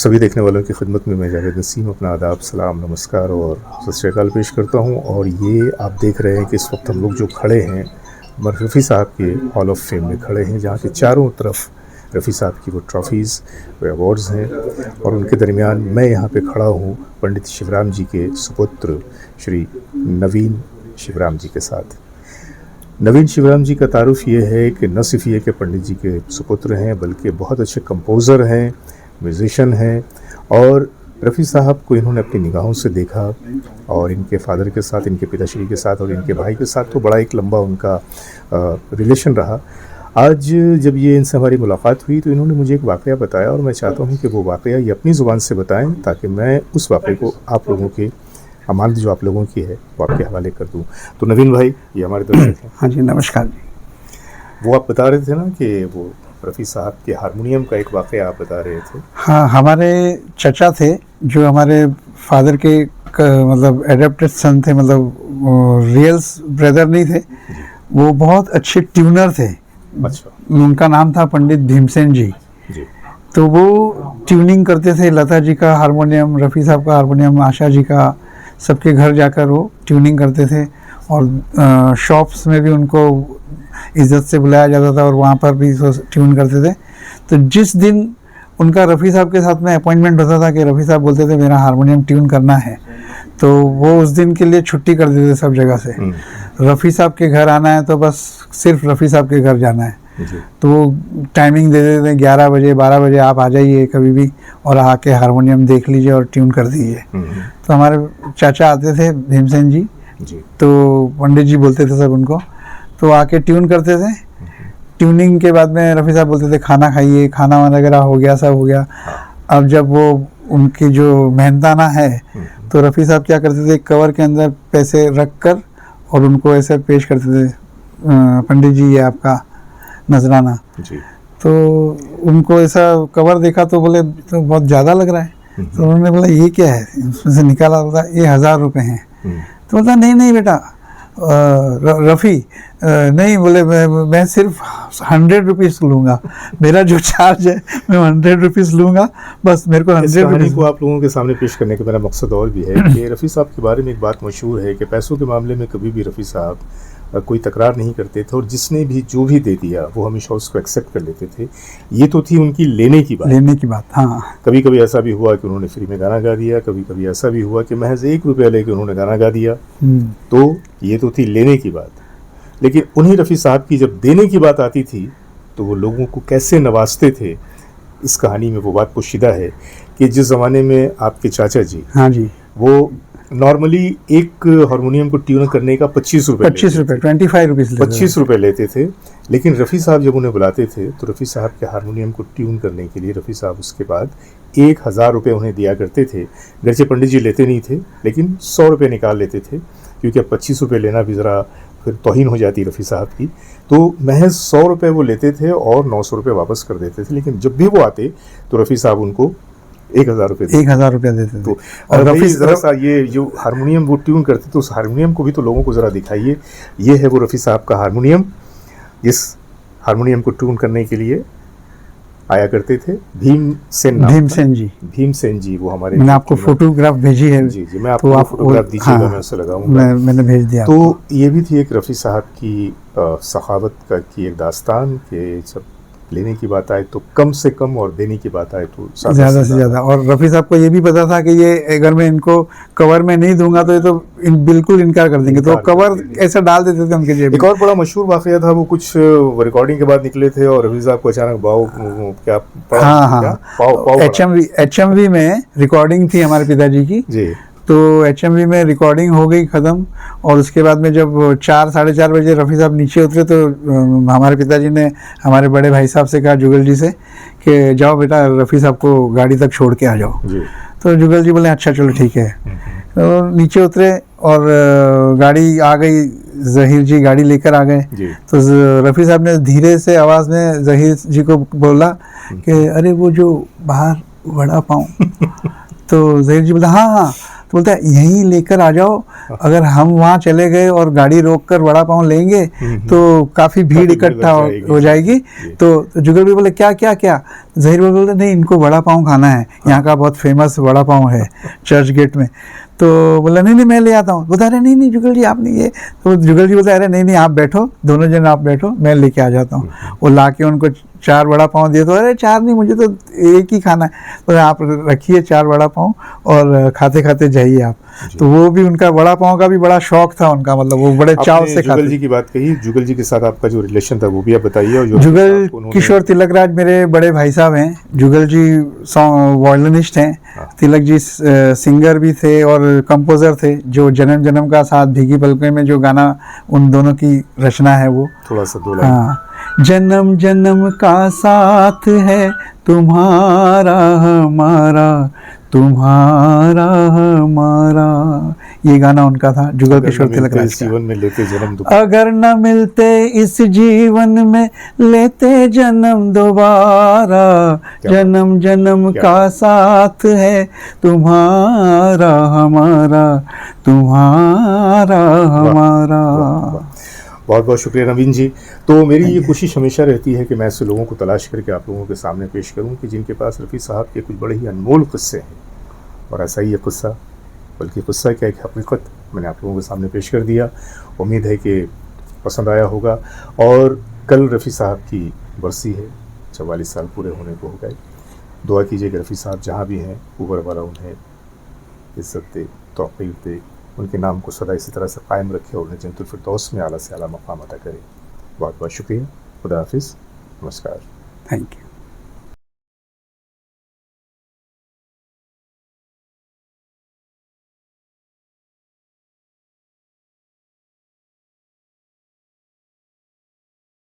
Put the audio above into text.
सभी देखने वालों की खिदमत में मैं जावेद नसीम अपना आदाब, सलाम, नमस्कार और सत श्री अकाल पेश करता हूं। और ये आप देख रहे हैं कि इस वक्त हम लोग जो खड़े हैं रफ़ी साहब के हॉल ऑफ फेम में खड़े हैं, जहां के चारों तरफ रफ़ी साहब की वो ट्रॉफ़ीज़, वो अवार्ड्स हैं। और उनके दरमियान मैं यहाँ पे खड़ा हूँ पंडित शिवराम जी के सुपुत्र श्री नवीन शिवराम जी के साथ। नवीन शिवराम जी का तारुफ ये है कि न सिर्फ ये कि पंडित जी के सुपुत्र हैं, बल्कि बहुत अच्छे कंपोज़र हैं, म्यूज़िशन हैं। और रफ़ी साहब को इन्होंने अपनी निगाहों से देखा और इनके फादर के साथ, इनके पिताश्री के साथ और इनके भाई के साथ तो बड़ा एक लंबा उनका रिलेशन रहा। आज जब ये इनसे हमारी मुलाकात हुई तो इन्होंने मुझे एक वाक़या बताया और मैं चाहता हूँ कि वो वाक़या ये अपनी ज़ुबान से बताएं ताकि मैं उस वाक़े को आप लोगों के अमानत जो आप लोगों की है वो आपके हवाले कर दूँ। तो नवीन भाई, ये हमारे दर्शक हैं। हाँ जी, नमस्कार जी। वो आप बता रहे थे ना कि वो रफ़ी साहब के हारमोनियम का एक वाक़या आप बता रहे थे। हाँ, हमारे चचा थे जो हमारे फादर के मतलब एडेप्टेड सन थे, मतलब रियल ब्रदर नहीं थे। वो बहुत अच्छे ट्यूनर थे। अच्छा। उनका नाम था पंडित भीमसेन जी। तो वो ट्यूनिंग करते थे लता जी का हारमोनियम, रफ़ी साहब का हारमोनियम, आशा जी का, सबके घर जाकर वो ट्यूनिंग करते थे। और शॉप्स में भी उनको इज़्ज़त से बुलाया जाता था और वहाँ पर भी ट्यून करते थे। तो जिस दिन उनका रफ़ी साहब के साथ में अपॉइंटमेंट होता था कि रफ़ी साहब बोलते थे मेरा हारमोनियम ट्यून करना है, तो वो उस दिन के लिए छुट्टी कर देते थे सब जगह से। रफ़ी साहब के घर आना है तो बस सिर्फ रफ़ी साहब के घर जाना है। तो वो टाइमिंग दे देते थे 11 बजे 12 बजे आप आ जाइए कभी भी और आके हारमोनियम देख लीजिए और ट्यून कर दीजिए। तो हमारे चाचा आते थे भीमसेन जी, तो पंडित जी बोलते थे सब उनको, तो आके ट्यून करते थे। ट्यूनिंग के बाद में रफ़ी साहब बोलते थे खाना खाइए, खाना वगैरह हो गया, सब हो गया। अब जब वो उनकी जो मेहनताना है तो रफ़ी साहब क्या करते थे, कवर के अंदर पैसे रख कर और उनको ऐसे पेश करते थे, पंडित जी ये आपका नजराना। तो उनको ऐसा कवर देखा तो बोले तो बहुत ज़्यादा लग रहा है। तो उन्होंने बोला ये क्या है, उसमें से निकाला, बोला ये 1000 रुपये हैं। तो बोलता नहीं बेटा रफ़ी नहीं, बोले मैं सिर्फ 100 रुपीज़ लूँगा, मेरा जो चार्ज है मैं 100 रुपीज़ लूँगा, बस मेरे को 100 रुपीज़ को आप लोगों के सामने पेश करने का मेरा मकसद और भी है कि रफ़ी साहब के बारे में एक बात मशहूर है कि पैसों के मामले में कभी भी रफ़ी साहब कोई तकरार नहीं करते थे और जिसने भी जो भी दे दिया वो हमेशा उसको एक्सेप्ट कर लेते थे। ये तो थी उनकी लेने की बात। हाँ, कभी कभी ऐसा भी हुआ कि उन्होंने फ्री में गाना गा दिया, कभी कभी ऐसा भी हुआ कि महज 1 रुपया लेके उन्होंने गाना गा दिया। तो ये तो थी लेने की बात। लेकिन उन्हीं रफ़ी साहब की जब देने की बात आती थी तो वो लोगों को कैसे नवाजते थे, इस कहानी में वो बात पोशीदा है कि जिस ज़माने में आपके चाचा जी, हाँ जी, वो नॉर्मली एक हारमोनियम को ट्यून करने का 25 रुपये 25 रुपये लेते थे। लेकिन रफ़ी साहब जब उन्हें बुलाते थे तो रफ़ी साहब के हारमोनियम को ट्यून करने के लिए रफ़ी साहब उसके बाद 1000 रुपये उन्हें दिया करते थे। गरचे पंडित जी लेते नहीं थे लेकिन 100 रुपये निकाल लेते थे, क्योंकि अब 25 रुपये लेना भी ज़रा फिर तौहीन हो जाती रफ़ी साहब की। तो महज 100 रुपये वो लेते थे और 900 रुपये वापस कर देते थे। लेकिन जब भी वो आते तो रफ़ी साहब उनको 1000 रुपये देते थे। तो और रफ़ी ज़रा सा ये जो हारमोनियम वो ट्यून करते थे उस हारमोनियम को भी तो लोगों को ज़रा दिखाइए। ये है वो रफ़ी साहब का हारमोनियम। इस हारमोनियम को ट्यून करने के लिए आया करते थे भीमसेन जी। वो हमारे, मैंने आपको फोटोग्राफ भेजी है। जी, मैं आपको तो फोटोग्राफ दीजिएगा। हाँ, मैं उससे लगाऊंगा। मैंने भेज दिया। तो ये भी थी एक रफ़ी साहब की सखावत की एक दास्तान कि सब लेने की बात आए तो कम से कम और देने की बात आए तो ज़्यादा से ज़्यादा। और रफ़ी साहब को ये भी पता था कि ये अगर मैं इनको कवर में नहीं दूंगा तो ये तो बिल्कुल इनकार कर देंगे, तो कवर ऐसा डाल देते थे उनके जेब में। एक और बड़ा मशहूर वाक़या था, वो कुछ रिकॉर्डिंग के बाद निकले थे और रफ़ी साहब को अचानक HMV में रिकॉर्डिंग थी हमारे पिताजी की जी। तो HMV में रिकॉर्डिंग हो गई ख़त्म और उसके बाद में जब 4 साढ़े 4 बजे रफ़ी साहब नीचे उतरे तो हमारे पिताजी ने हमारे बड़े भाई साहब से कहा, जुगल जी से, कि जाओ बेटा रफ़ी साहब को गाड़ी तक छोड़ के आ जाओ जी। तो जुगल जी बोले अच्छा चलो ठीक है। तो नीचे उतरे और गाड़ी आ गई, ज़हीर जी गाड़ी लेकर आ गए। तो रफ़ी साहब ने धीरे से आवाज़ में ज़हीर जी को बोला कि अरे वो जो बाहर वड़ा पाऊँ। तो ज़हीर जी बोला हाँ, तो बोलता है यहीं लेकर आ जाओ, अगर हम वहाँ चले गए और गाड़ी रोक कर वड़ा पाव लेंगे तो काफ़ी भीड़ काफी इकट्ठा लग हो जाएगी। जी। तो जुगल भाई बोले क्या क्या क्या, जहीर भाई बोले नहीं इनको वड़ा पाव खाना है, यहाँ का बहुत फेमस वड़ा पाव है चर्च गेट में। तो बोला नहीं नहीं मैं ले आता हूँ। बोलता अरे नहीं नहीं जुगल जी आप नहीं, ये तो जुगल जी बोलता अरे नहीं नहीं आप बैठो, दोनों जन आप बैठो, मैं लेके आ जाता हूँ। वो ला के उनको 4 वड़ा पाव दिए, तो अरे 4 नहीं मुझे तो एक ही खाना है। तो आप रखिए 4 वड़ा पाव और खाते खाते जाइए आप। तो वो भी उनका वड़ा पाव का भी बड़ा शौक था उनका, मतलब वो बड़े चाव आपने से जुगल खाते। जी की बात कही, जुगल जी के साथ आपका जो रिलेशन था वो भी आप बताइए। और जो जुगल आपको उन्होंने- किशोर तिलकराज मेरे बड़े भाई साहब हैं। जुगल जी वॉयलिनिस्ट हैं, तिलक जी सिंगर भी थे और कंपोजर थे। जो जन्म जन्म का साथ भीगी पलकों में जो गाना उन दोनों की रचना है वो, थोड़ा सा 2 लाइन। हाँ, जन्म जन्म का साथ है तुम्हारा हमारा, तुम्हारा हमारा, ये गाना उनका था जुगल अगर किशोर न मिलते तिलकराज इस का। जीवन में लेते जन्म दोबारा। अगर न मिलते इस जीवन में लेते जन्म दोबारा, क्या जन्म जन्म क्या का बात। साथ है तुम्हारा हमारा, तुम्हारा हमारा। बहुत बहुत शुक्रिया नवीन जी। तो मेरी ये कोशिश हमेशा रहती है कि मैं ऐसे लोगों को तलाश करके आप लोगों के सामने पेश करूं कि जिनके पास रफ़ी साहब के कुछ बड़े ही अनमोल किस्से हैं। और ऐसा ही ये किस्सा, बल्कि किस्सा क्या, एक हकीकत मैंने आप लोगों के सामने पेश कर दिया। उम्मीद है कि पसंद आया होगा। और कल रफ़ी साहब की बरसी है, 44 साल पूरे होने को हो गए। दुआ कीजिए कि रफ़ी साहब जहाँ भी हैं ऊपर वाला उन्हें इज़्ज़त दे, तौफ़ीक़ दे, उनके नाम को सदा इसी तरह से कायम रखे और उन्हें जन्नतुल फिरदौस में आला से आला मकाम अता करे। बहुत बहुत शुक्रिया। खुदा हाफिज़। नमस्कार। Thank you.